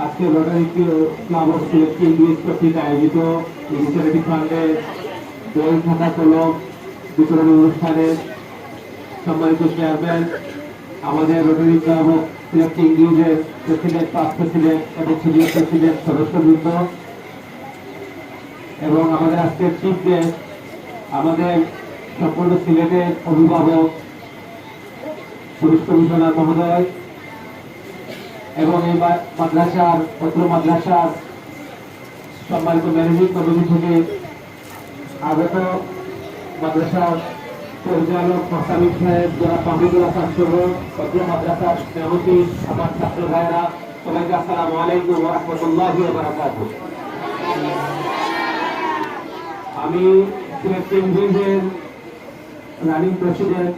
আজকে rotary club of selective English কর্তৃক আয়োজিত এই চ্যারিটি ফান্ডে বই খাতা কলম বিতরণ অনুষ্ঠানে সম্মানিত চেয়ারম্যান, আমাদের রোটারি ক্লাব অফ সিলেক্টিভ ইংলিশের প্রেসিডেন্ট, পাস্ট প্রেসিডেন্ট এবং সিনিয়র প্রেসিডেন্ট সদস্যবৃন্দ এবং আমাদের আজকের চিফ গেস্ট, আমাদের সম্পূর্ণ সিলেটের অভিভাবক পুলিশ কমিশনার মহোদয় এবং এই মাদ্রাসার অত্র মাদ্রাসার সম্মানিত ম্যানেজিং কমিটি থেকে আগত মাদ্রাসার পরিচালক মোস্তামিদ সাহেব, যারা পামিদুল হাসান সহ অত্র মাদ্রাসার মেহনতি আমার ছাত্র ভাইয়েরা, সবাইকে আসসালামু আলাইকুম ওয়া রাহমাতুল্লাহি ওয়া বারাকাতুহু। আমি সিলেক্টিভ ইংলিশের রানিং প্রেসিডেন্ট।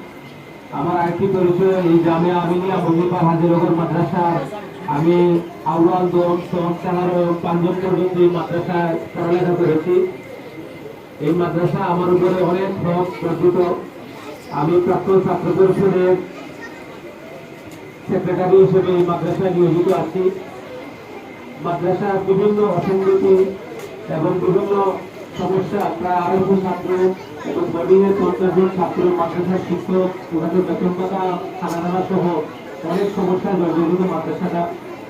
আমার আরেকটি পরিচয়, এই জামিয়া আমিনিয়া বন্দিপার হাজিরনগর মাদ্রাসার আমি আউয়াল, দম, সম, 4 ও 5 পর্যন্ত এই মাদ্রাসায় পড়ালেখা করেছি। এই মাদ্রাসা আমার উপরে অনেক হক অর্জিত। আমি প্রাক্তন ছাত্র পরিষদের সেক্রেটারি হিসেবে এই মাদ্রাসায় নিয়োজিত আছি। মাদ্রাসার বিভিন্ন অসঙ্গতি এবং বিভিন্ন সমস্যা, প্রায় 250 ছাত্র এবং বোর্ডিংয়ে 50 জন ছাত্র, মাদ্রাসার শিক্ষক, ওনাদের বেতন ভাতা, খানা দানা সহ অনেক সমস্যায় জর্জরিত মাদ্রাসাটা।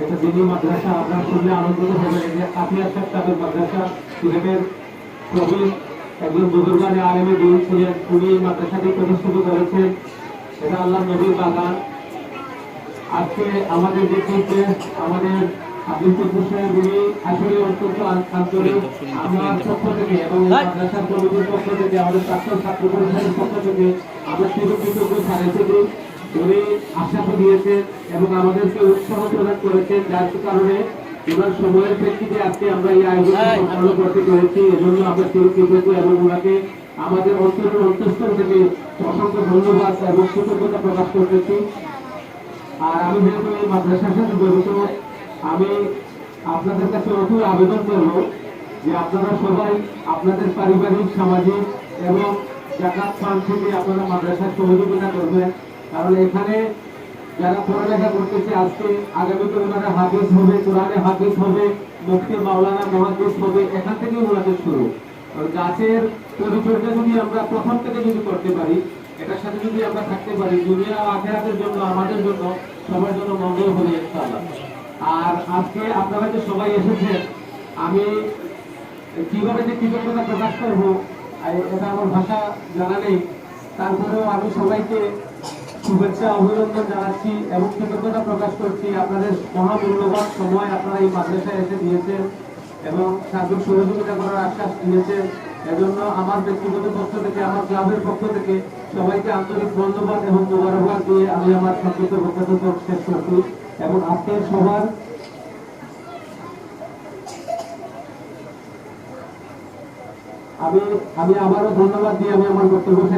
এটা দিনী মাদ্রাসা, আপনারা শুনলে আনন্দিত হবেন যে কাফিয়া সাহেবের মাদ্রাসা সিলেটের প্রবীণ একজন বুজুর্গানে আলেমে দিন ছিলেন, উনি এই মাদ্রাসাটি প্রতিষ্ঠিত করেছেন। এটা আল্লাহ নবীর বাগান। আজকে আমাদের যে আমাদের আব্দুল কুদ্দুস সাহেব, উনি আসলে অত্যন্ত আন্তরিক। আমার পক্ষ থেকে এবং মাদ্রাসার কমিটির পক্ষ থেকে, আমাদের প্রাক্তন ছাত্র পরিষদের পক্ষ থেকে আমরা চিরকৃতজ্ঞ স্যারের থেকে। উনি আশ্বাস দিয়েছেন এবং আমাদেরকে উৎসাহ প্রদান করেছেন, যার কারণে ওনার সময়ের প্রেক্ষিতে আজকে আমরা এই আয়োজন সম্পন্ন করতে পেরেছি। এজন্য আমরা চিরকৃতজ্ঞ এবং ওনাকে আমাদের অন্তঃস্থল থেকে অসংখ্য ধন্যবাদ এবং কৃতজ্ঞতা প্রকাশ করতেছি। আর আমি যেহেতু এই মাদ্রাসার সাথে জড়িত, আমি আপনাদের কাছে অতি আবেদন করব যে আপনারা সবাই আপনাদের পারিবারিক, সামাজিক এবং জাকাত ফান্ড থেকে আপনারা মাদ্রাসার সহযোগিতা করবেন। কারণ এখানে যারা পড়ালেখা করতেছে আজকে, আগামীতে ওনারা হাফেজ হবে, কোরআনে হাফেজ হবে, মুফতি মাওলানা মুহাদ্দিস হবে, এখান থেকে ওনাদের শুরু। গাছের পরিচর্যা যদি আমরা প্রথম থেকে যদি করতে পারি, এটার সাথে যদি আমরা থাকতে পারি, দুনিয়া আখিরাতের জন্য, আমাদের জন্য, সবার জন্য মঙ্গল হবে ইনশাআল্লাহ। আর আজকে আপনারা যে সবাই এসেছেন, আমি কিভাবে যে কৃতজ্ঞতা প্রকাশ করবো এটা আমার ভাষা জানা নেই। তারপরেও আমি সবাইকে শুভেচ্ছা, অভিনন্দন জানাচ্ছি এবং কৃতজ্ঞতা প্রকাশ করছি। আপনাদের মহামূল্যবান সময় আপনারা এই মাদ্রাসায় এসে দিয়েছেন এবং সার্বিক সহযোগিতা করার আশ্বাস দিয়েছেন। এজন্য আমার ব্যক্তিগত পক্ষ থেকে, আমার ক্লাবের পক্ষ থেকে সবাইকে আন্তরিক ধন্যবাদ এবং মোবারকবাদ দিয়ে আমি আমার সংক্ষিপ্ত বক্তব্য শেষ করছি। এবং আজকের সবার আমি আবারও ধন্যবাদ দিয়ে আমি আমার বক্তব্য শেষ